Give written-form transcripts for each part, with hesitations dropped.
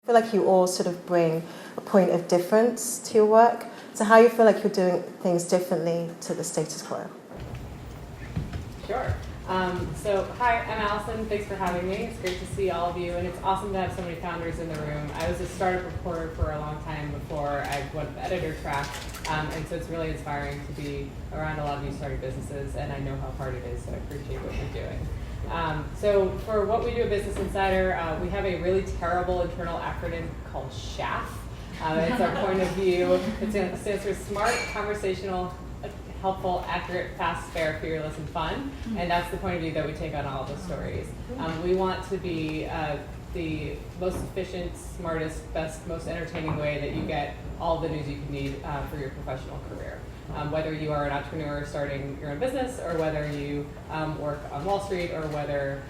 I feel like you all sort of bring a point of difference to your work. So how you feel like you're doing things differently to the status quo? Sure. So hi, I'm Alyson. Thanks for having me. It's great to see all of you, and it's awesome to have so many founders in the room. I was a startup reporter for a long time before I went the editor track, and so it's really inspiring to be around a lot of you starting businesses, and I know how hard it is, so I appreciate what you're doing. So for what we do at Business Insider, we have a really terrible internal acronym called SHAF. It's our point of view. It stands for Smart, Conversational, Helpful, Accurate, Fast, Fair, Fearless, and Fun. And that's the point of view that we take on all of the stories. We want to be the most efficient, smartest, best, most entertaining way that you get all the news you can need for your professional career. Whether you are an entrepreneur starting your own business, or whether you work on Wall Street, or whether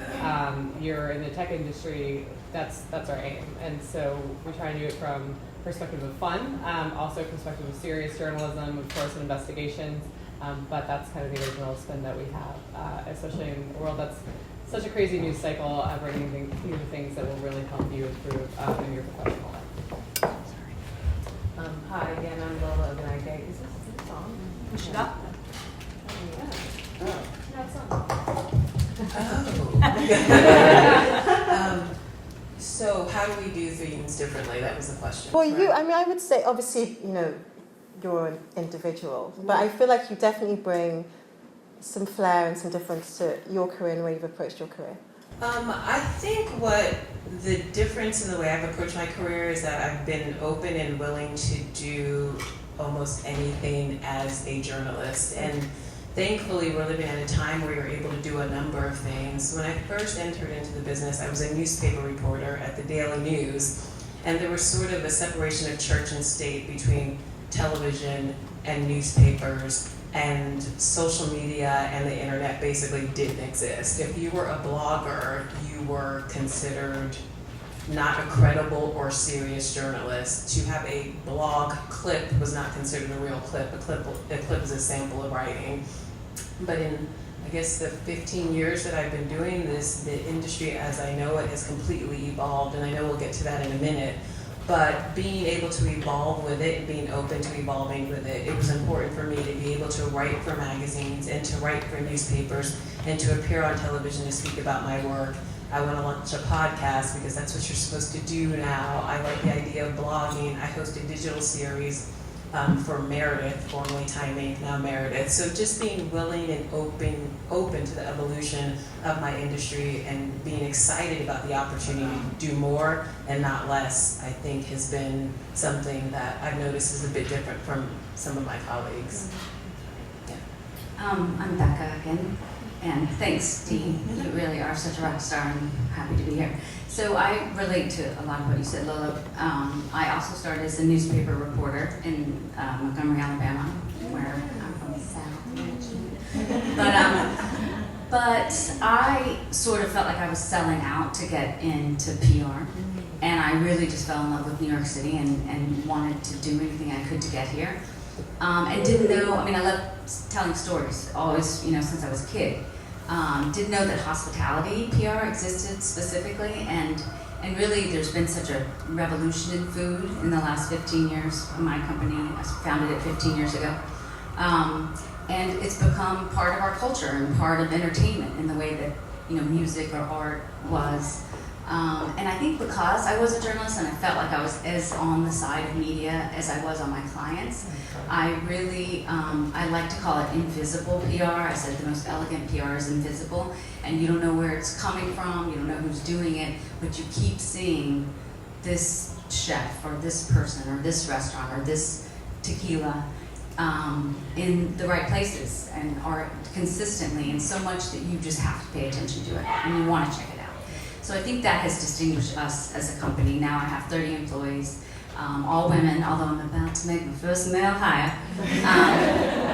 you're in the tech industry, that's our aim. And so we try and do it from perspective of fun, also perspective of serious journalism, of course, and investigations. But that's kind of the original spin that we have, especially in a world that's such a crazy news cycle, bringing new things that will really help you improve in your professional life. Hi, again, I'm Lola Ogunnaike. Is this a song? Push it up. Yeah. Oh. No, it's Oh. So how do we do things differently? That was the question. Well, I would say, obviously, you're an individual, but I feel like you definitely bring some flair and some difference to your career and the way you've approached your career. I think what the difference in the way I've approached my career is that I've been open and willing to do almost anything as a journalist. And thankfully, we're living at a time where you're able to do a number of things. When I first entered into the business, I was a newspaper reporter at the Daily News, and there was sort of a separation of church and state between television and newspapers, and social media and the internet basically didn't exist. If you were a blogger, you were considered not a credible or serious journalist. To have a blog clip was not considered a real clip. A clip is a sample of writing. But in, I guess, the 15 years that I've been doing this, the industry as I know it has completely evolved, and I know we'll get to that in a minute. But being able to evolve with it and being open to evolving with it, it was important for me to be able to write for magazines and to write for newspapers and to appear on television to speak about my work. I want to launch a podcast because that's what you're supposed to do now. I like the idea of blogging. I host a digital series for Meredith, formerly Time Inc., now Meredith. So just being willing and open to the evolution of my industry and being excited about the opportunity to do more and not less, I think has been something that I've noticed is a bit different from some of my colleagues. Yeah. I'm Becca again, and thanks, Dee. You really are such a rock star, and I'm happy to be here. So I relate to a lot of what you said, Lola. I also started as a newspaper reporter in Montgomery, Alabama, where I'm from the South. But I sort of felt like I was selling out to get into PR. And I really just fell in love with New York City and wanted to do anything I could to get here. And didn't know, I love telling stories, always, since I was a kid. Didn't know that hospitality PR existed specifically, and really there's been such a revolution in food in the last 15 years. My company, I founded it 15 years ago. And it's become part of our culture and part of entertainment in the way that, music or art was. And I think because I was a journalist and I felt like I was as on the side of media as I was on my clients, I really, I like to call it invisible PR. I said the most elegant PR is invisible, and you don't know where it's coming from, you don't know who's doing it, but you keep seeing this chef or this person or this restaurant or this tequila in the right places and are consistently, and so much that you just have to pay attention to it and you want to check it out. So I think that has distinguished us as a company. Now I have 30 employees, all women, although I'm about to make my first male hire.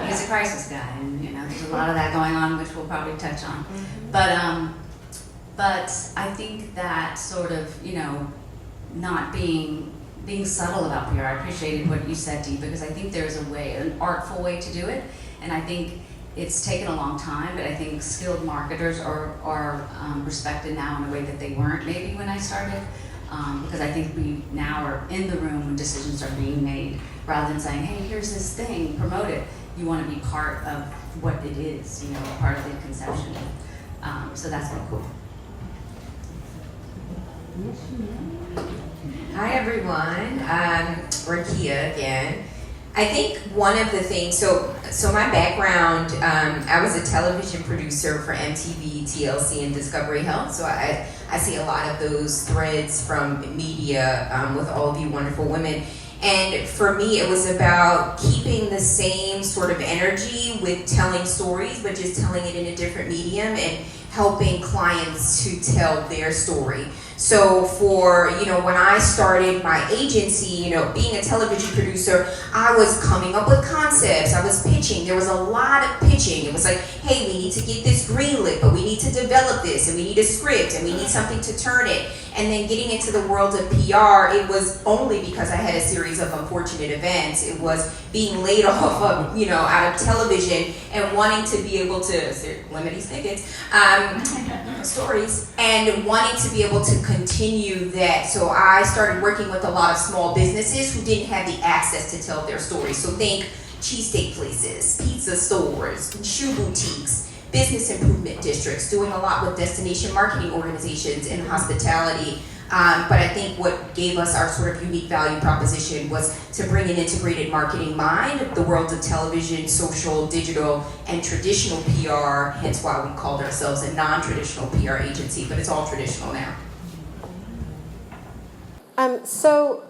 He's a crisis guy, and there's a lot of that going on, which we'll probably touch on. But I think that sort of, not being subtle about PR. I appreciated what you said, Dee, because I think there's a way, an artful way to do it, and I think it's taken a long time, but I think skilled marketers are respected now in a way that they weren't maybe when I started. because I think we now are in the room when decisions are being made, rather than saying, hey, here's this thing, promote it. You want to be part of what it is, part of the conception. So that's really cool. Hi everyone, Rakia again. I think one of the things, so my background, I was a television producer for MTV, TLC, and Discovery Health. So I see a lot of those threads from media with all of you wonderful women. And for me, it was about keeping the same sort of energy with telling stories, but just telling it in a different medium and helping clients to tell their story. So for, when I started my agency, being a television producer, I was coming up with concepts, I was pitching, there was a lot of pitching. It was like, hey, we need to get this greenlit, but we need to develop this, and we need a script, and we need something to turn it. And then getting into the world of PR, it was only because I had a series of unfortunate events. It was being laid off of, out of television and wanting to be able to, limit these tickets, stories, and wanting to be able to continue that. So I started working with a lot of small businesses who didn't have the access to tell their stories. So think cheesesteak places, pizza stores, shoe boutiques, business improvement districts, doing a lot with destination marketing organizations and hospitality. But I think what gave us our sort of unique value proposition was to bring an integrated marketing mind, the worlds of television, social, digital, and traditional PR, hence why we called ourselves a non-traditional PR agency, but it's all traditional now. So,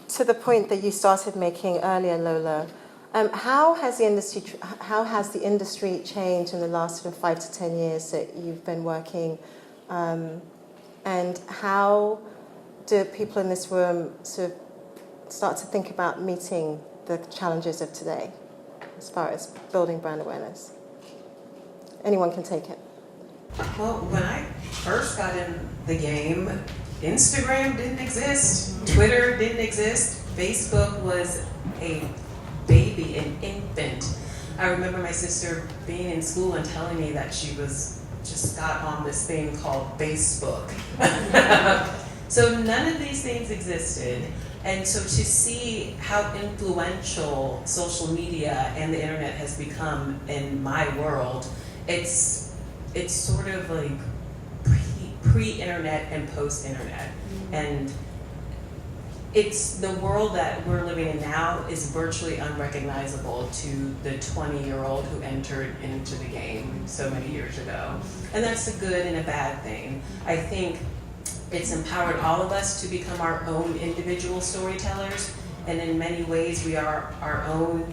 to the point that you started making earlier, Lola, how has the industry changed in the last sort of 5 to 10 years that you've been working, and how do people in this room sort of start to think about meeting the challenges of today as far as building brand awareness? Anyone can take it. Well, when I first got in the game, Instagram didn't exist, Twitter didn't exist, Facebook was a baby, an infant. I remember my sister being in school and telling me that she just got on this thing called Facebook. So none of these things existed. And so to see how influential social media and the internet has become in my world, it's sort of like pre-internet and post-internet. And it's the world that we're living in now is virtually unrecognizable to the 20-year-old who entered into the game so many years ago. And that's a good and a bad thing. I think it's empowered all of us to become our own individual storytellers, and in many ways we are our own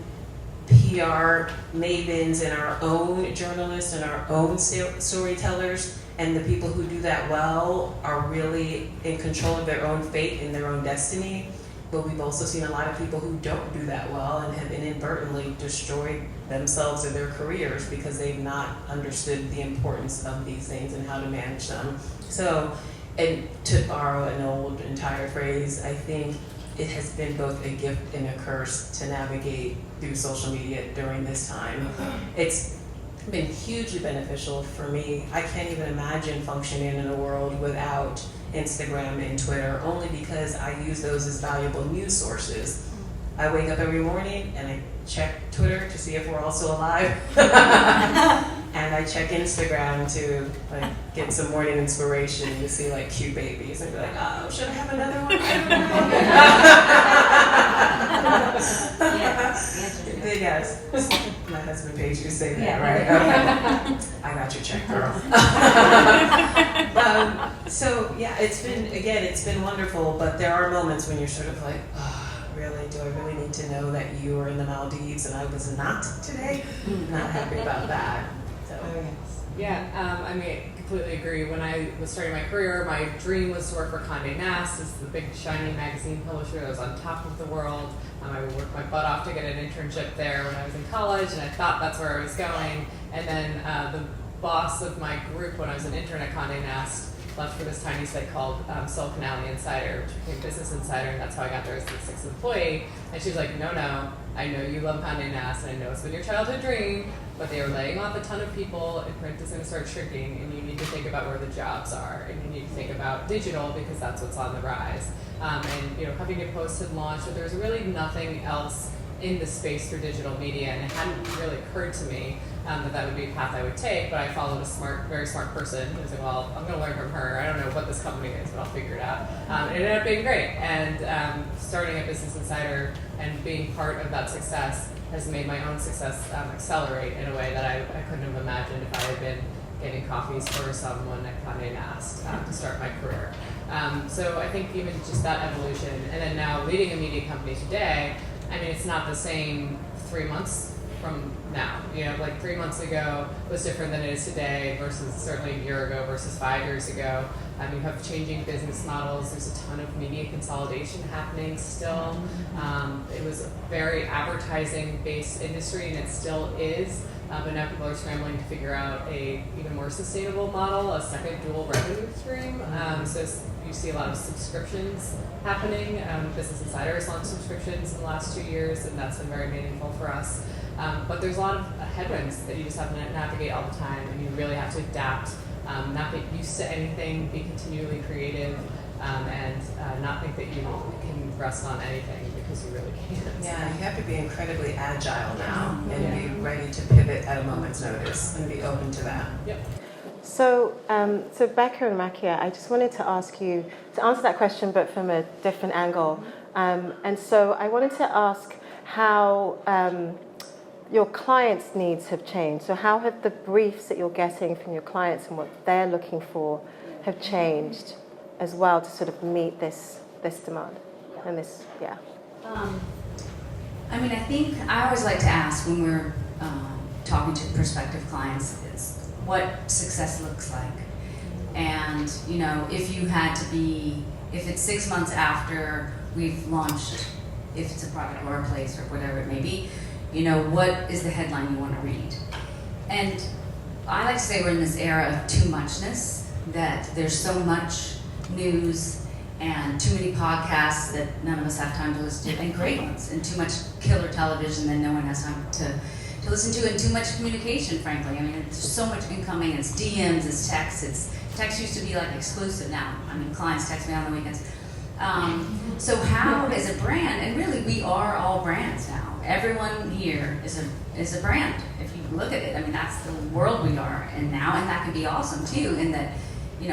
PR mavens and our own journalists and our own storytellers. And the people who do that well are really in control of their own fate and their own destiny. But we've also seen a lot of people who don't do that well and have inadvertently destroyed themselves or their careers because they've not understood the importance of these things and how to manage them. So, and to borrow an old and tired phrase, I think it has been both a gift and a curse to navigate through social media during this time. It's been hugely beneficial for me. I can't even imagine functioning in a world without Instagram and Twitter, only because I use those as valuable news sources. I wake up every morning and I check Twitter to see if we're all still alive. And I check Instagram to get some morning inspiration to see cute babies and be like, oh, should I have another one? Yes. My husband paid you to say that, right? Okay. I got your check, girl. So yeah, it's been wonderful, but there are moments when you're sort of like, oh, really, do I really need to know that you were in the Maldives and I was not today? Not happy about that. So. Yeah, I completely agree. When I was starting my career, my dream was to work for Condé Nast. It's the big, shiny magazine publisher that was on top of the world. I would work my butt off to get an internship there when I was in college, and I thought that's where I was going. And then the boss of my group when I was an intern at Condé Nast left for this tiny site called Silicon Alley Insider, which became Business Insider, and that's how I got there as the 6th employee. And she was like, no, I know you love Condé Nast, and I know it's been your childhood dream, but they are laying off a ton of people, and print is going to start shrinking, and you need to think about where the jobs are, and you need to think about digital because that's what's on the rise. And Huffington Post had launched, but there was really nothing else in the space for digital media, and it hadn't really occurred to me that would be a path I would take, but I followed a very smart person who was like, well, I'm going to learn from her. I don't know what this company is, but I'll figure it out. It ended up being great, and starting at Business Insider and being part of that success has made my own success accelerate in a way that I couldn't have imagined if I had been getting coffees for someone at Condé Nast to start my career. So I think even just that evolution, and then now leading a media company today, I mean, it's not the same 3 months from now. Like 3 months ago was different than it is today versus certainly a year ago versus 5 years ago. You have changing business models. There's a ton of media consolidation happening still. It was a very advertising-based industry, and it still is. But now people are scrambling to figure out a even more sustainable model, a second dual revenue stream. So you see a lot of subscriptions happening. Business Insider has launched subscriptions in the last 2 years, and that's been very meaningful for us. But there's a lot of headwinds that you just have to navigate all the time, and you really have to adapt, not get used to anything, be continually creative, and not think that you can rest on anything because you really can't. Yeah, you have to be incredibly agile now and be ready to pivot at a moment's notice and be open to that. Yep. So Becca and Rakia, I just wanted to ask you to answer that question, but from a different angle. And so I wanted to ask how your clients' needs have changed. So how have the briefs that you're getting from your clients and what they're looking for have changed as well to sort of meet this demand and this, yeah. I mean, I think I always like to ask when we're talking to prospective clients is what success looks like. And, if you had to if it's 6 months after we've launched, if it's a product or a place or whatever it may be, what is the headline you want to read? And I like to say we're in this era of too muchness, that there's so much news and too many podcasts that none of us have time to listen to, and great ones, and too much killer television that no one has time to listen to, and too much communication, frankly. I mean, there's so much incoming. It's DMs, it's texts. Text used to be like exclusive now. I mean, clients text me on the weekends. So how, as a brand, and really we are all brands now. Everyone here is a brand. If you look at it, I mean, that's the world we are in now, and that can be awesome too, in that,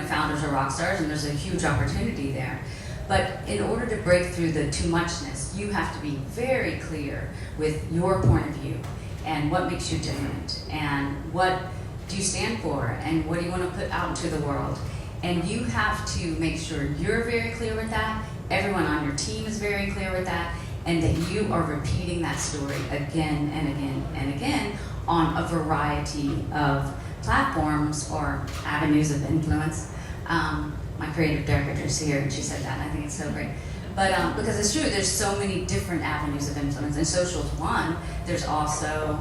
founders are rock stars, and there's a huge opportunity there. But in order to break through the too muchness, you have to be very clear with your point of view and what makes you different and what do you stand for and what do you want to put out into the world. And you have to make sure you're very clear with that, everyone on your team is very clear with that, and that you are repeating that story again and again and again on a variety of platforms or avenues of influence. My creative director is here, and she said that, and I think it's so great. But because it's true, there's so many different avenues of influence, and social's one. There's also,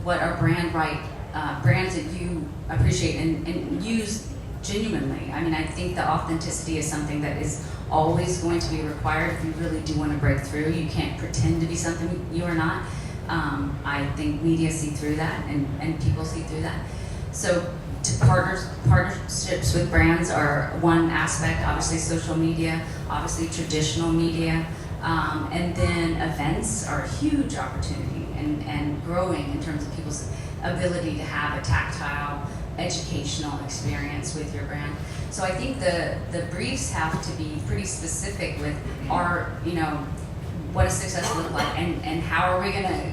what are brands that you appreciate and use genuinely. I mean, I think the authenticity is something that is always going to be required if you really do want to break through. You can't pretend to be something you are not. I think media see through that, and people see through that. So partnerships with brands are one aspect, obviously social media, obviously traditional media, and then events are a huge opportunity and growing in terms of people's ability to have a tactile, educational experience with your brand. So I think the briefs have to be pretty specific with what does success look like, and how are we going to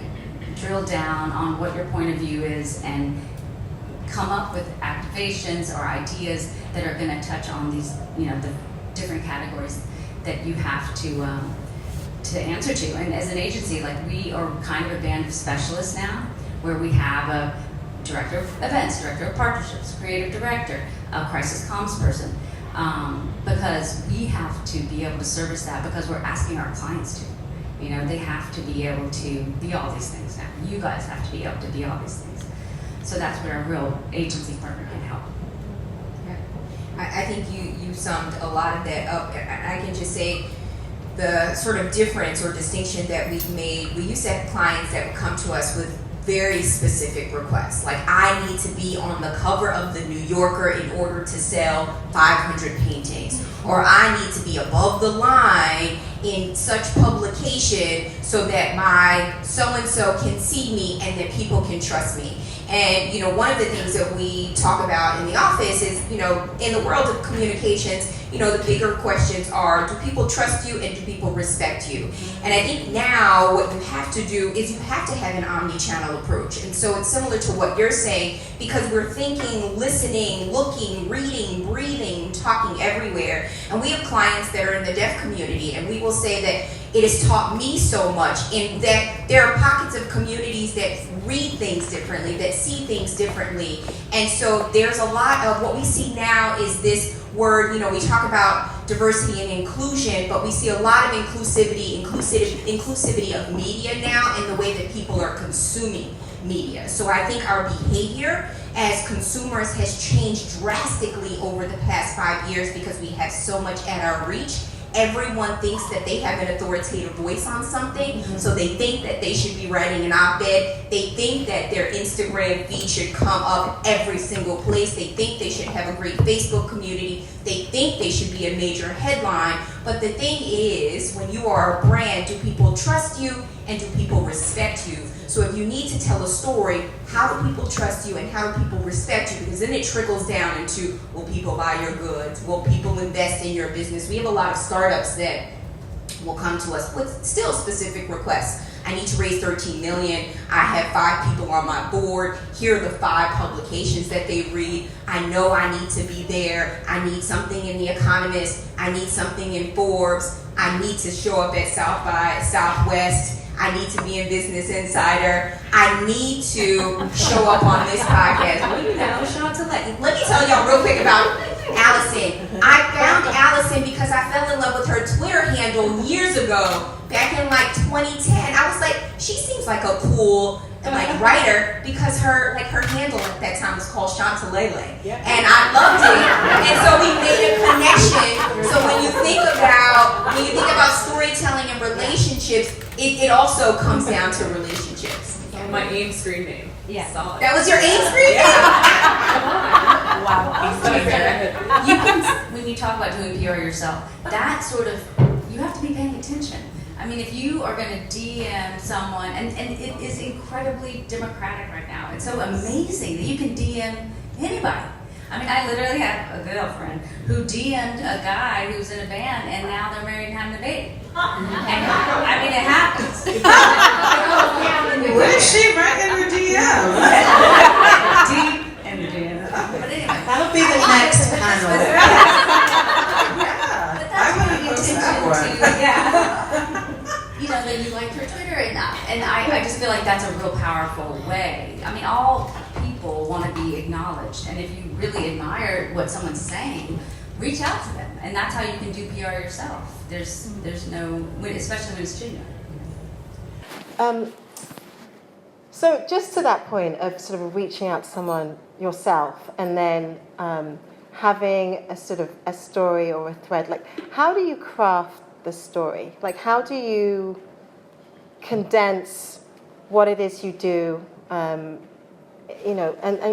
drill down on what your point of view is and come up with activations or ideas that are going to touch on these, the different categories that you have to answer to. And as an agency, like, we are kind of a band of specialists now, where we have a director of events, director of partnerships, creative director, a crisis comms person, because we have to be able to service that because we're asking our clients to. They have to be able to be all these things now. You guys have to be able to be all these things. So that's where a real agency partner can help. I think you summed a lot of that up. I can just say the sort of difference or distinction that we've made. We used to have clients that would come to us with very specific requests, like I need to be on the cover of the New Yorker in order to sell 500 paintings, or I need to be above the line in such publication so that my so-and-so can see me and that people can trust me. And, one of the things that we talk about in the office is, in the world of communications, the bigger questions are, do people trust you and do people respect you? And I think now what you have to do is you have to have an omni-channel approach. And so it's similar to what you're saying, because we're thinking, listening, looking, reading, breathing, talking everywhere. And we have clients that are in the deaf community, and we will say that it has taught me so much in that there are pockets of communities that read things differently, that see things differently. And so there's a lot of what we see now is this word, we talk about diversity and inclusion, but we see a lot of inclusivity of media now in the way that people are consuming media. So I think our behavior as consumers has changed drastically over the past 5 years because we have so much at our reach. Everyone thinks that they have an authoritative voice on something, so they think that they should be writing an op-ed. They think that their Instagram feed should come up every single place. They think they should have a great Facebook community. They think they should be a major headline. But the thing is, when you are a brand, do people trust you and do people respect you? So if you need to tell a story, how do people trust you and how do people respect you? Because then it trickles down into, will people buy your goods? Will people invest in your business? We have a lot of startups that will come to us with still specific requests. I need to raise $13 million. I have 5 people on my board. Here are the 5 publications that they read. I know I need to be there. I need something in The Economist. I need something in Forbes. I need to show up at South by Southwest. I need to be in Business Insider. I need to show up on this podcast. Well, Shontell, let me tell y'all real quick about Alyson. I found Alyson because I fell in love with her Twitter handle years ago, back in like 2010. I was like, she seems like a cool writer because her handle at that time was called Shontell, and I loved it. And so we made a connection. So when you think about storytelling and relationships, it also comes down to relationships. My AIM screen name. Yeah. Solid. That was your AIM screen name? Wow. You can, when you talk about doing PR yourself, that sort of, you have to be paying attention. I mean, if you are going to DM someone, and it is incredibly democratic right now. It's so amazing that you can DM anybody. I mean, I literally have a girlfriend who DM'd a guy who's in a band, and now they're married and having a baby. And I mean, it happens. What is she writing in her DM? Deep in the DM. But anyway, That'll be the next panel. but that's what you intention to, yeah. That you liked her Twitter enough. And I just feel like that's a real powerful way. I mean, all people want to be acknowledged. And if you really admire what someone's saying, reach out to them. And that's how you can do PR yourself. There's no, especially when it's junior. So just to that point of sort of reaching out to someone yourself and then having a sort of a story or a thread, like how do you craft the story? Like how do you condense what it is you do, and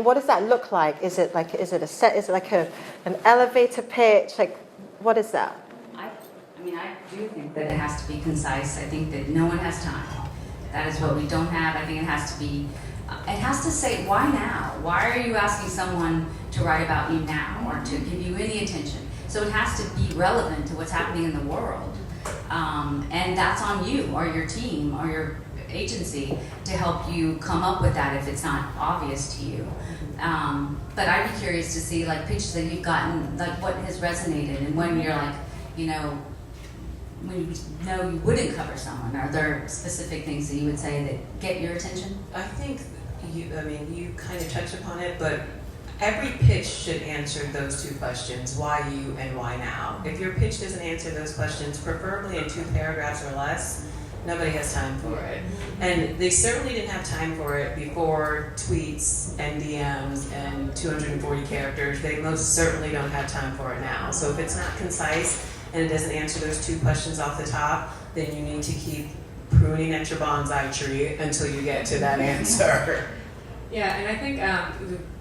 what does that look like? Is it like an elevator pitch? Like what is that? I do think that it has to be concise. I think that no one has time. That is what we don't have. I think it has to say, why now? Why are you asking someone to write about you now or to give you any attention? So it has to be relevant to what's happening in the world. And that's on you or your team or your agency to help you come up with that if it's not obvious to you. But I'd be curious to see like pitches that you've gotten, like what has resonated and when you're like, when you know you wouldn't cover someone. Are there specific things that you would say that get your attention? I think you kind of touched upon it, but every pitch should answer those 2 questions, why you and why now. If your pitch doesn't answer those questions, preferably in 2 paragraphs or less, Nobody has time for it. And they certainly didn't have time for it before tweets and DMs and 240 characters. They most certainly don't have time for it now. So if it's not concise and it doesn't answer those 2 questions off the top, then you need to keep pruning at your bonsai tree until you get to that answer. Yeah, and I think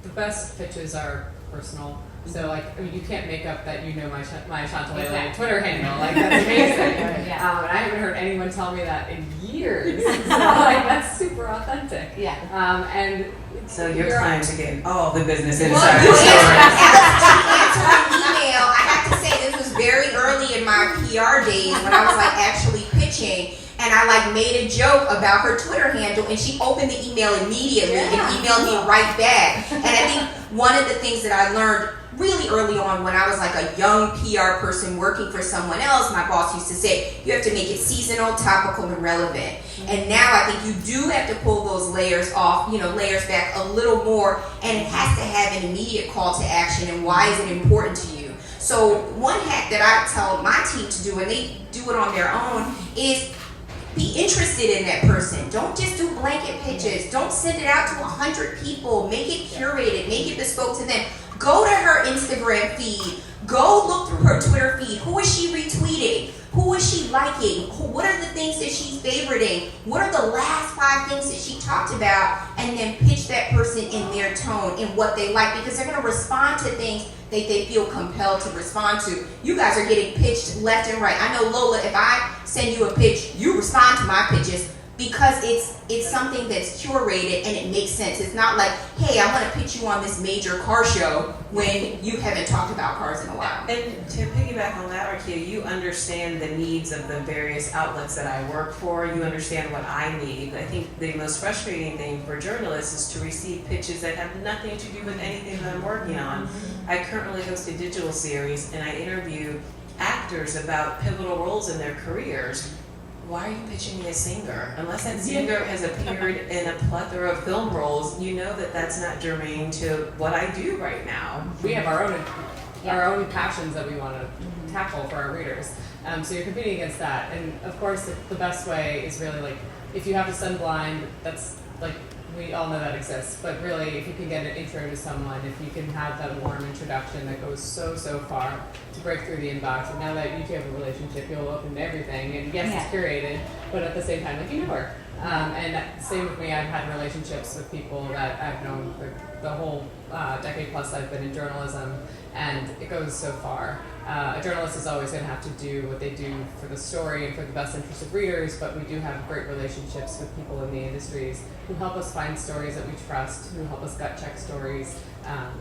the best pitches are personal. So like, I mean, you can't make up that you know my Shontell Twitter handle. Like that's amazing. And I haven't heard anyone tell me that in years. So like that's super authentic. Yeah. And so your clients are getting all the business Well, inside you the story. answered an email. I have to say this was very early in my PR days when I was like actually pitching. And I like made a joke about her Twitter handle, and she opened the email immediately and emailed me right back. And I think one of the things that I learned really early on when I was like a young PR person working for someone else, my boss used to say, you have to make it seasonal, topical, and relevant. And now I think you do have to pull those layers off, layers back a little more, and it has to have an immediate call to action, and why is it important to you? So one hack that I tell my team to do, and they do it on their own, is be interested in that person. Don't just do blanket pitches. Don't send it out to 100 people. Make it curated. Make it bespoke to them. Go to her Instagram feed. Go look through her Twitter feed. Who is she retweeting? Who is she liking? What are the things that she's favoriting? What are the last 5 things that she talked about? And then pitch that person in their tone and what they like, because they're going to respond to things that they feel compelled to respond to. You guys are getting pitched left and right. I know, Lola, if I send you a pitch, you respond to my pitches because it's something that's curated and it makes sense. It's not like, hey, I want to pitch you on this major car show when you haven't talked about cars in a while. And to piggyback on that, Rakia, you understand the needs of the various outlets that I work for. You understand what I need. I think the most frustrating thing for journalists is to receive pitches that have nothing to do with anything that I'm working on. I currently host a digital series and I interview actors about pivotal roles in their careers. Why are you pitching me a singer? Unless that singer has appeared in a plethora of film roles, you know that that's not germane to what I do right now. we have our own passions that we want to tackle for our readers. So you're competing against that, and of course the best way is really like if you have to send blind. That's like we all know that exists, but really if you can get an intro to someone, if you can have that warm introduction that goes so far to break through the inbox. And now that you two have a relationship, you'll open everything, and yes, it's curated, but at the same time, like you know her. And same with me. I've had relationships with people that I've known for the whole decade plus I've been in journalism, and it goes so far. A journalist is always going to have to do what they do for the story and for the best interest of readers, but we do have great relationships with people in the industries who help us find stories that we trust, who help us gut check stories,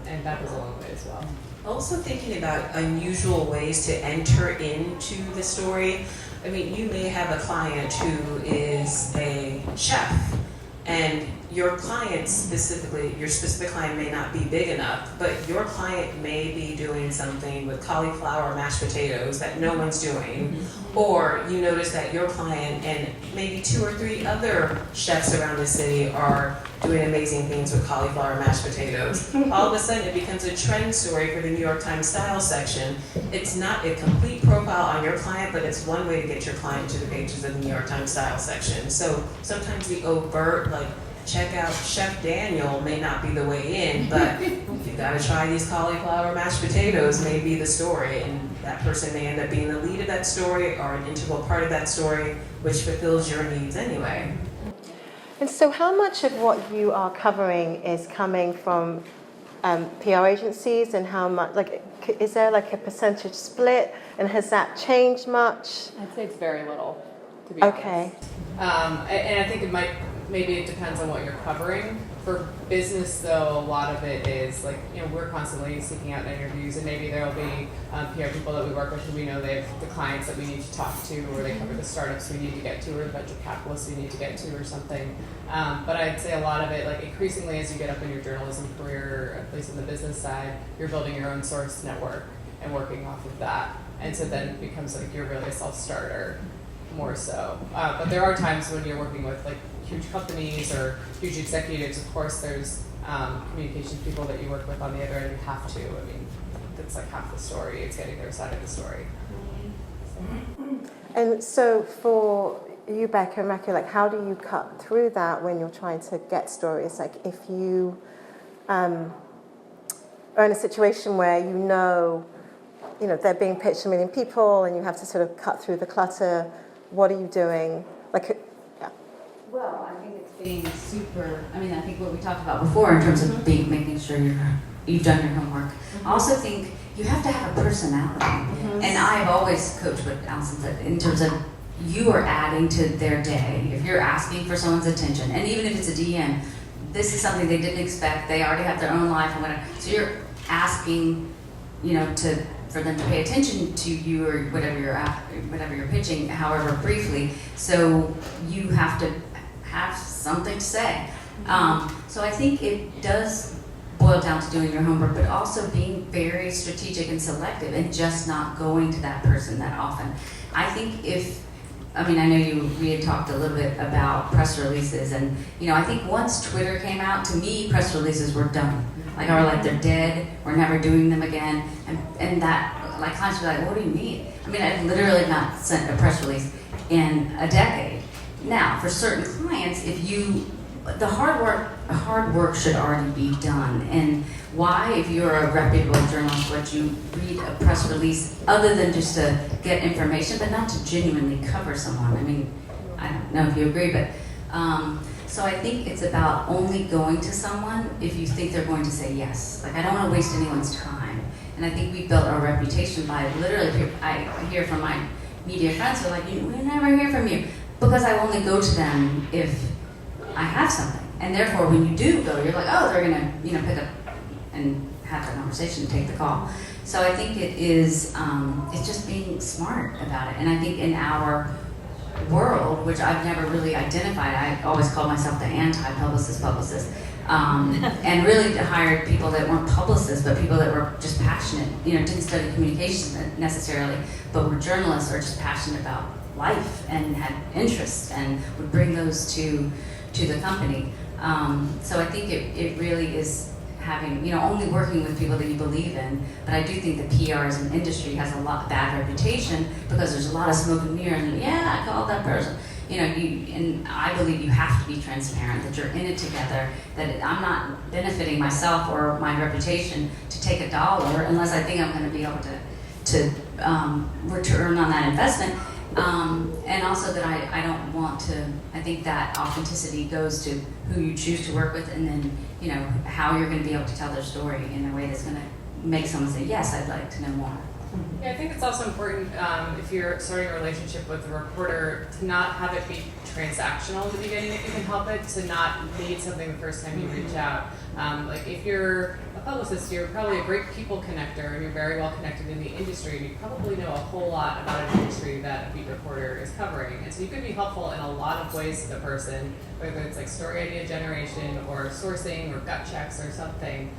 and that goes a long way as well. Also thinking about unusual ways to enter into the story. I mean, you may have a client who is a chef, and your client specifically, your specific client may not be big enough, but your client may be doing something with cauliflower mashed potatoes that no one's doing. Or you notice that your client and maybe 2 or 3 other chefs around the city are doing amazing things with cauliflower mashed potatoes. All of a sudden it becomes a trend story for the New York Times style section. It's not a complete profile on your client, but it's one way to get your client to the pages of the New York Times style section. So sometimes the overt, like, check out Chef Daniel may not be the way in, but you gotta try these cauliflower mashed potatoes may be the story, and that person may end up being the lead of that story or an integral part of that story, which fulfills your needs anyway. And so how much of what you are covering is coming from PR agencies, and how much, like, is there like a percentage split, and has that changed much? I'd say it's very little, to be Okay. honest. And I think maybe it depends on what you're covering. For business, though, a lot of it is like, we're constantly seeking out interviews, and maybe there'll be PR people that we work with who we know they have the clients that we need to talk to, or they cover the startups we need to get to, or the venture capitalists we need to get to, or something. But I'd say a lot of it, like increasingly as you get up in your journalism career, at least in the business side, you're building your own source network and working off of that. And so then it becomes like you're really a self-starter more so. But there are times when you're working with like huge companies or huge executives. Of course, there's communications people that you work with on the other end. You have to. I mean, that's like half the story. It's getting their side of the story. And so for you, Becca and Rakia, like, how do you cut through that when you're trying to get stories? Like, if you are in a situation where you know they're being pitched to a million people and you have to sort of cut through the clutter, what are you doing? Like, yeah. Well, I think it's being super, I think what we talked about before in terms of making sure you've done your homework. I also think you have to have a personality. And I've always coached what Alyson said in terms of you are adding to their day. If you're asking for someone's attention, and even if it's a DM, this is something they didn't expect, they already have their own life and whatever. So you're asking, for them to pay attention to you or whatever you're pitching, however briefly. So you have to have something to say. So I think it does boil down to doing your homework, but also being very strategic and selective and just not going to that person that often. I think I know we had talked a little bit about press releases, and I think once Twitter came out, to me, press releases were done. They're dead, we're never doing them again, and that, clients were like, what do you mean? I've literally not sent a press release in a decade. Now, for certain clients, the hard work should already be done. And why, if you're a reputable journalist, would you read a press release other than just to get information, but not to genuinely cover someone? I don't know if you agree, but so I think it's about only going to someone if you think they're going to say yes. I don't want to waste anyone's time. And I think we built our reputation by literally, I hear from my media friends who are like, we never hear from you. Because I only go to them if I have something. And therefore, when you do go, you're like, oh, they're going to, pick up and have the conversation and take the call. So I think it is, it's just being smart about it. And I think in our world, which I've never really identified, I always called myself the anti-publicist publicist. And really hired people that weren't publicists, but people that were just passionate, didn't study communications necessarily, but were journalists or just passionate about life and had interests and would bring those to the company. So I think it really is having, only working with people that you believe in. But I do think that PR as an industry has a bad reputation because there's a lot of smoke and mirrors. And I called that person. And I believe you have to be transparent, that you're in it together, that I'm not benefiting myself or my reputation to take $1 unless I think I'm going to be able to return on that investment. And also that I don't want to, I think that authenticity goes to who you choose to work with, and then, how you're going to be able to tell their story in a way that's going to make someone say, yes, I'd like to know more. Yeah, I think it's also important if you're starting a relationship with a reporter to not have it be transactional at the beginning if you can help it, to not need something the first time you reach out. If you're a publicist, you're probably a great people connector and you're very well connected in the industry, and you probably know a whole lot about an industry that a beat reporter is covering. And so you could be helpful in a lot of ways to the person, whether it's story idea generation or sourcing or gut checks or something.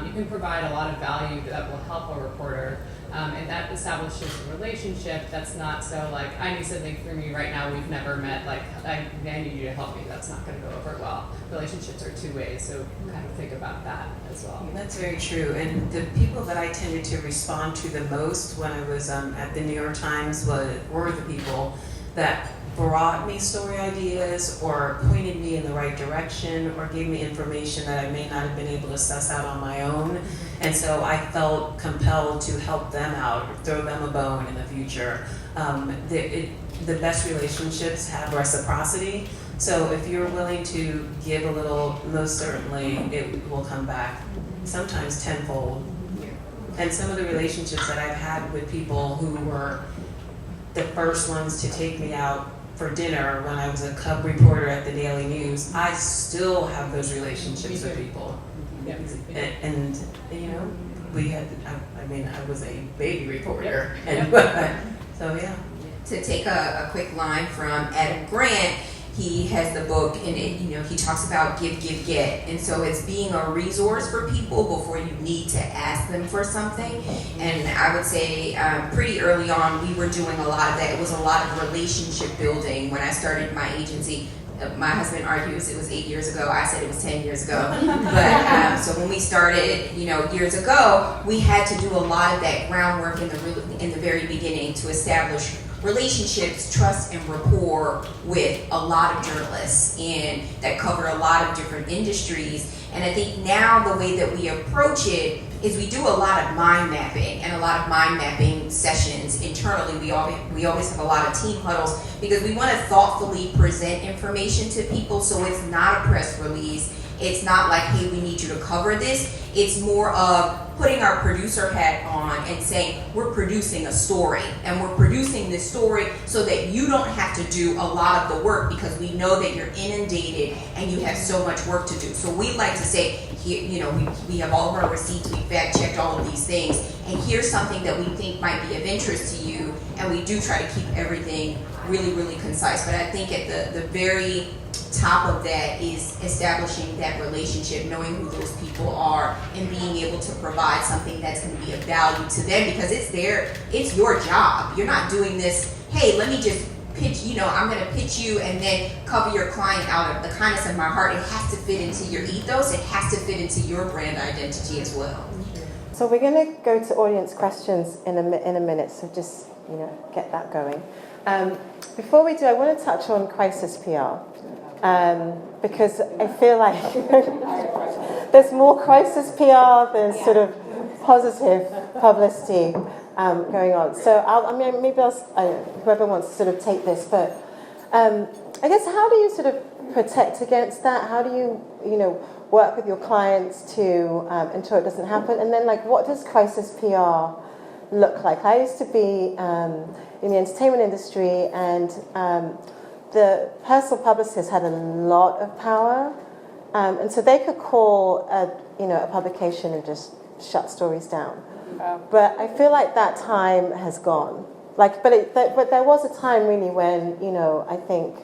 You can provide a lot of value that will help a reporter. And that establishes a relationship that's not so I need something from you right now, we've never met, I need you to help me, that's not going to go over well. Relationships are two ways, so kind of think about that as well. That's very true, and the people that I tended to respond to the most when I was at the New York Times were the people that brought me story ideas or pointed me in the right direction or gave me information that I may not have been able to suss out on my own. And so I felt compelled to help them out, or throw them a bone in the future. The best relationships have reciprocity. So if you're willing to give a little, most certainly it will come back, sometimes tenfold. And some of the relationships that I've had with people who were the first ones to take me out for dinner when I was a cub reporter at the Daily News, I still have those relationships with people. Yeah. And we had, I was a baby reporter. And so yeah. To take a quick line from Adam Grant, he has the book, and he talks about give, get. And so it's being a resource for people before you need to ask them for something. And I would say pretty early on, we were doing a lot of that. It was a lot of relationship building. When I started my agency, my husband argues it was 8 years ago. I said it was 10 years ago. But so when we started, years ago, we had to do a lot of that groundwork in the very beginning to establish relationships, trust, and rapport with a lot of journalists and that cover a lot of different industries. And I think now the way that we approach it is we do a lot of mind mapping and a lot of mind mapping sessions internally. We always have a lot of team huddles because we want to thoughtfully present information to people, so it's not a press release. It's not like, hey, we need you to cover this. It's more of putting our producer hat on and saying, we're producing a story, and we're producing this story so that you don't have to do a lot of the work, because we know that you're inundated and you have so much work to do. So we like to say, here, you know, we have all of our receipts, we fact checked all of these things, and here's something that we think might be of interest to you, and we do try to keep everything really, really concise. But I think at the very top of that is establishing that relationship, knowing who those people are, and being able to provide something that's going to be of value to them, because it's your job. You're not doing this, hey, let me just pitch, you know, I'm going to pitch you and then cover your client out of the kindness of my heart. It has to fit into your ethos. It has to fit into your brand identity as well. So we're going to go to audience questions in a minute, so just, you know, get that going. Before we do, I want to touch on crisis PR. Because I feel like there's more crisis PR than sort of positive publicity going on. So whoever wants to sort of take this, but I guess how do you sort of protect against that? How do you work with your clients to ensure it doesn't happen? And then, like, what does crisis PR look like? I used to be in the entertainment industry, and the personal publicist had a lot of power, and so they could call a publication and just shut stories down. Wow. But I feel like that time has gone. But there was a time really when I think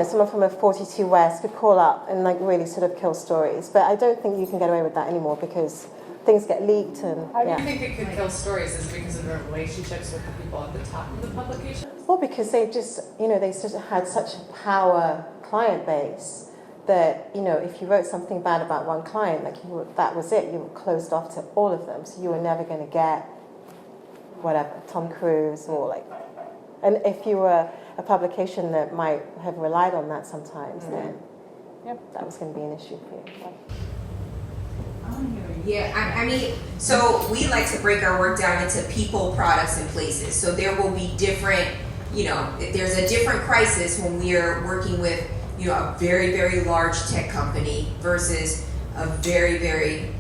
someone from a 42 West could call up and like really sort of kill stories. But I don't think you can get away with that anymore because things get leaked and. How do you think it could kill stories? Is it because of the relationships with the people at the top of the publication? Well, because they just had such a power client base that if you wrote something bad about one client, that was it. You were closed off to all of them, so you were never going to get whatever Tom Cruise or and if you were a publication that might have relied on that sometimes, then that was going to be an issue for you. Yeah, I mean, so we like to break our work down into people, products, and places. So there will be different, there's a different crisis when we are working with, a very, very large tech company versus a very, very,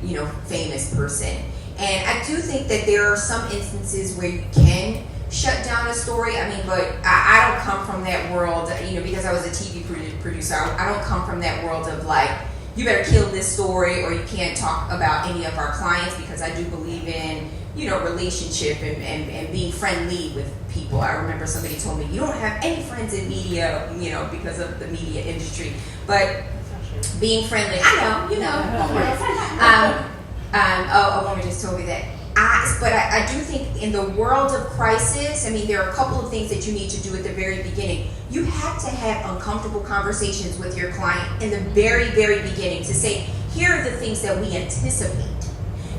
famous person. And I do think that there are some instances where you can shut down a story. I mean, but I don't come from that world, because I was a TV producer. I don't come from that world of like, you better kill this story or you can't talk about any of our clients, because I do believe in, relationship and being friendly with people. I remember somebody told me, you don't have any friends in media, because of the media industry. But being friendly, I know, a woman just told me that. But I do think in the world of crisis, I mean, there are a couple of things that you need to do at the very beginning. You have to have uncomfortable conversations with your client in the very, very beginning to say, here are the things that we anticipate.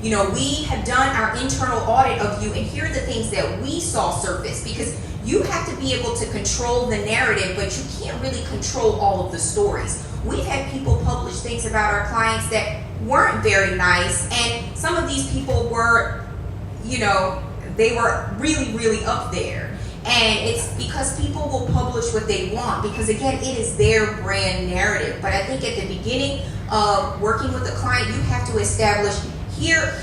We have done our internal audit of you, and here are the things that we saw surface, because you have to be able to control the narrative, but you can't really control all of the stories. We've had people publish things about our clients that weren't very nice, and some of these people were, they were really, really up there. And it's because people will publish what they want, because again, it is their brand narrative. But I think at the beginning of working with a client, you have to establish, here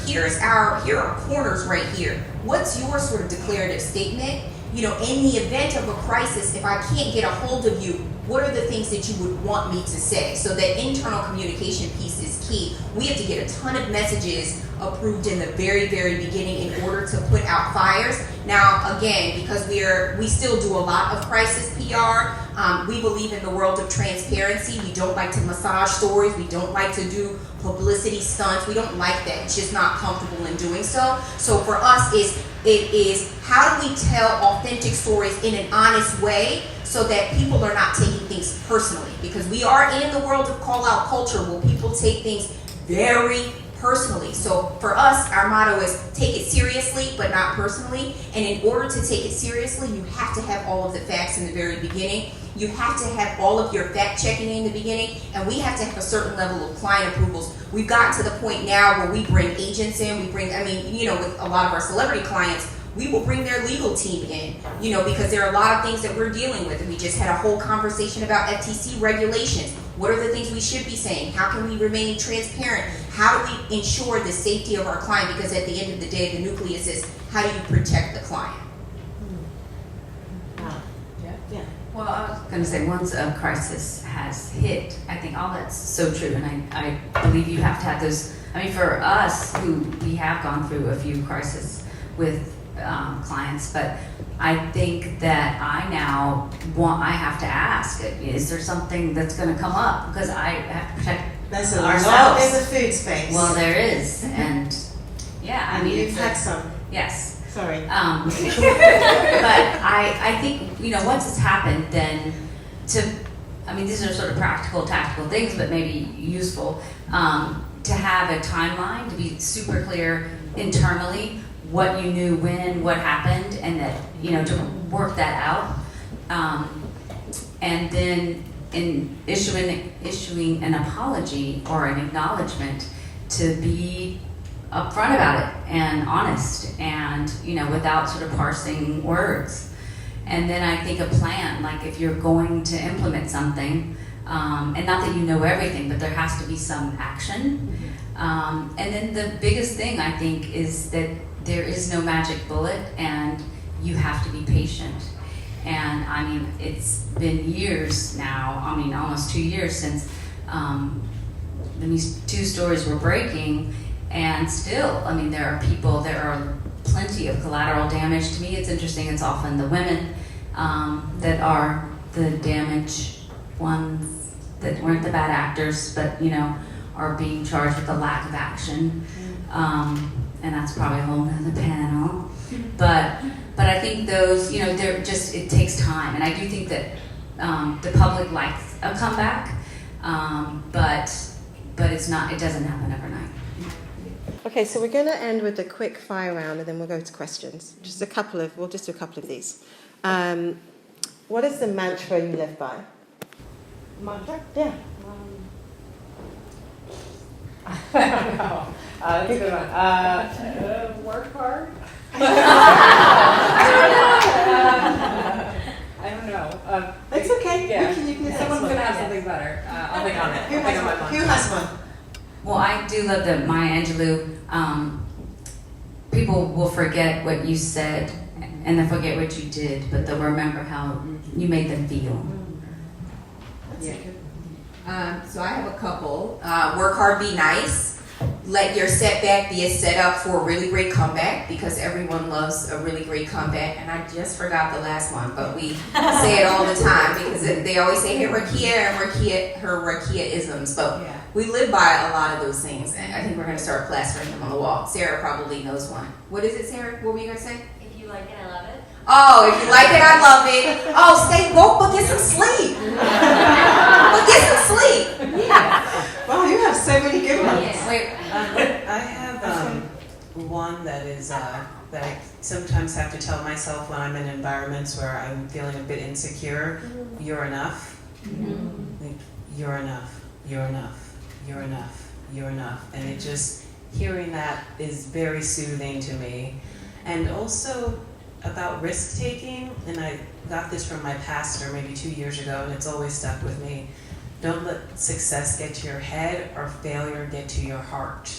are corners right here. What's your sort of declarative statement? In the event of a crisis, if I can't get a hold of you, what are the things that you would want me to say? So that internal communication piece is key. We have to get a ton of messages approved in the very, very beginning in order to put out fires. Now, again, because we still do a lot of crisis PR, we believe in the world of transparency. We don't like to massage stories. We don't like to do publicity stunts. We don't like that. It's just not comfortable in doing so. So for us, it is how do we tell authentic stories in an honest way so that people are not taking things personally? Because we are in the world of call-out culture where people take things very personally. So for us, our motto is take it seriously, but not personally. And in order to take it seriously, you have to have all of the facts in the very beginning. You have to have all of your fact checking in the beginning, and we have to have a certain level of client approvals. We've gotten to the point now where we bring agents in, with a lot of our celebrity clients, we will bring their legal team in, because there are a lot of things that we're dealing with. And we just had a whole conversation about FTC regulations. What are the things we should be saying? How can we remain transparent? How do we ensure the safety of our client? Because at the end of the day, the nucleus is how do you protect the client? Yeah. Well, I was going to say, once a crisis has hit, I think all that's so true, and I believe you have to have those. I mean, for us, who we have gone through a few crises with clients, but I think that I have to ask, is there something that's going to come up? Because I have to protect There's a ourselves. lot in the food space. Well, there is, and yeah, I and mean, you've it's had some. yes. Sorry. But I think, once it's happened, then these are sort of practical, tactical things, but maybe useful, to have a timeline, to be super clear internally, what you knew when, what happened, and that, to work that out. And then in issuing an apology or an acknowledgement, to be upfront about it and honest and, without sort of parsing words. And then I think a plan, like if you're going to implement something, and not that you know everything, but there has to be some action. And then the biggest thing I think is that there is no magic bullet and you have to be patient. And I mean, it's been years now, almost 2 years since these two stories were breaking. And still, there are plenty of collateral damage. To me, it's interesting, it's often the women that are the damage ones that weren't the bad actors, but, are being charged with a lack of action. And that's probably a whole nother panel. But I think those, it takes time. And I do think that the public likes a comeback, but it doesn't happen overnight. Okay, so we're going to end with a quick fire round, and then we'll go to questions. We'll just do a couple of these. What is the mantra you live by? Mantra? Yeah. I don't know. That's a good one. Work hard? I don't know. It's okay. Yeah. You can Someone's going to have something better. I'll think on it. Who has one? Well, I do love the Maya Angelou. People will forget what you said and they'll forget what you did, but they'll remember how you made them feel. So I have a couple. Work hard, be nice. Let your setback be a setup for a really great comeback, because everyone loves a really great comeback. And I just forgot the last one, but we say it all the time because they always say, hey, Rakia, and her Rakia-isms. But we live by a lot of those things, and I think we're going to start plastering them on the wall. Sarah probably knows one. What is it, Sarah? What were you going to say? If you like it, I love it. Oh, if you like it, I love it. Oh, stay woke, but get some sleep. But get some sleep. Yeah. Wow, you have so many good ones. Yeah. Wait, I have one that is that I sometimes have to tell myself when I'm in environments where I'm feeling a bit insecure. You're enough. Like, you're enough. You're enough. You're enough. You're enough. And it just, hearing that is very soothing to me. And also about risk taking, and I got this from my pastor maybe 2 years ago, and it's always stuck with me. Don't let success get to your head or failure get to your heart.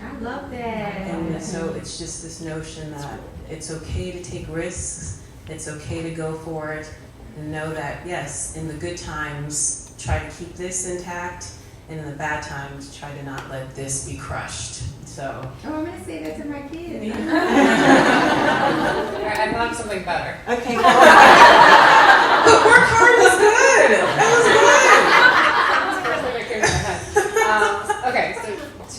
I love that. And so it's just this notion that it's okay to take risks, it's okay to go for it, and know that, yes, in the good times, try to keep this intact, and in the bad times, try to not let this be crushed. So. Oh, I'm gonna say that to my kids. All right, I thought of something better. Okay. But work hard was good. That was good. That's the first thing that came to my head. Okay, so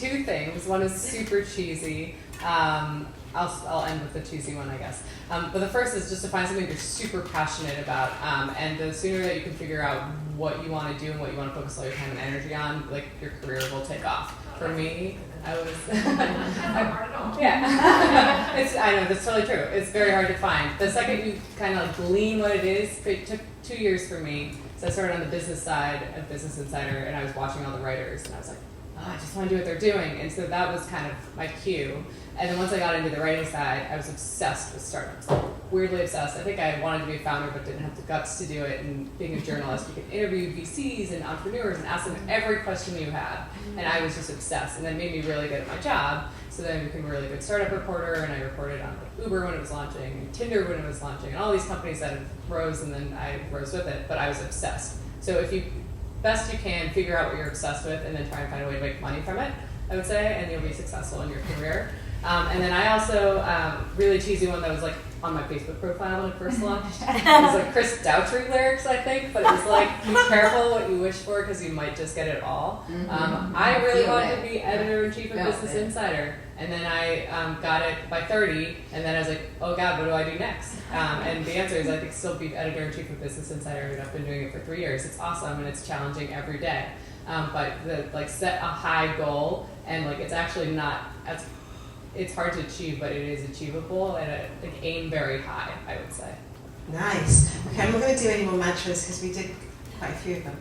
two things. One is super cheesy. I'll end with the cheesy one, I guess. But the first is just to find something you're super passionate about, and the sooner that you can figure out what you want to do and what you want to focus all your time and energy on, like your career will take off. For me, I was. Not hard at all. Yeah, I know, that's totally true. It's very hard to find. The second you kind of like glean what it is, it took 2 years for me. So I started on the business side of Business Insider, and I was watching all the writers, and I was like, oh, I just want to do what they're doing. And so that was kind of my cue. And then once I got into the writing side, I was obsessed with startups. Like, weirdly obsessed. I think I wanted to be a founder, but didn't have the guts to do it. And being a journalist, you could interview VCs and entrepreneurs and ask them every question you had. And I was just obsessed. And that made me really good at my job. So then I became a really good startup reporter, and I reported on Uber when it was launching, and Tinder when it was launching, and all these companies that rose, and then I rose with it. But I was obsessed. So if you, best you can, figure out what you're obsessed with, and then try and find a way to make money from it, I would say, and you'll be successful in your career. And then I also, really cheesy one that was like on my Facebook profile when it first launched. It was like Chris Daughtry lyrics, I think, but it was like, be careful what you wish for because you might just get it all. I really wanted to be editor-in-chief of Business Insider, and then I got it by 30, and then I was like, oh God, what do I do next? And the answer is I think still be editor-in-chief of Business Insider, and I've been doing it for 3 years. It's awesome, and it's challenging every day. But set a high goal, and like it's actually not as it's hard to achieve, but it is achievable, and aim very high, I would say. Nice. Okay, I'm not going to do any more mantras because we did quite a few of them.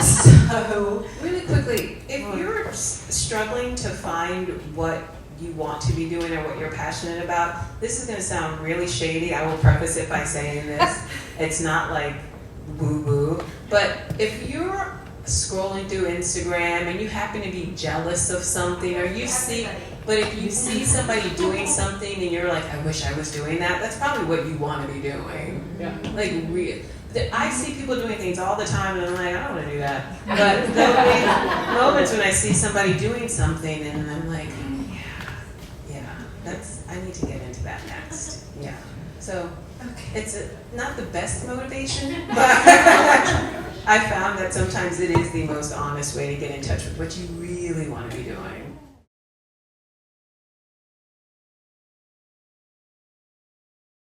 So, Really quickly, if you're struggling to find what you want to be doing or what you're passionate about, this is going to sound really shady. I will preface it by saying this. It's not like woo-woo, but if you're scrolling through Instagram and you happen to be jealous of something, or you see, but if you see somebody doing something and you're like, I wish I was doing that, that's probably what you want to be doing. Yeah. Like, I see people doing things all the time and I'm like, I don't want to do that. But there'll be moments when I see somebody doing something and I'm like, I need to get into that next. Yeah. So it's not the best motivation, but I found that sometimes it is the most honest way to get in touch with what you really want to be doing.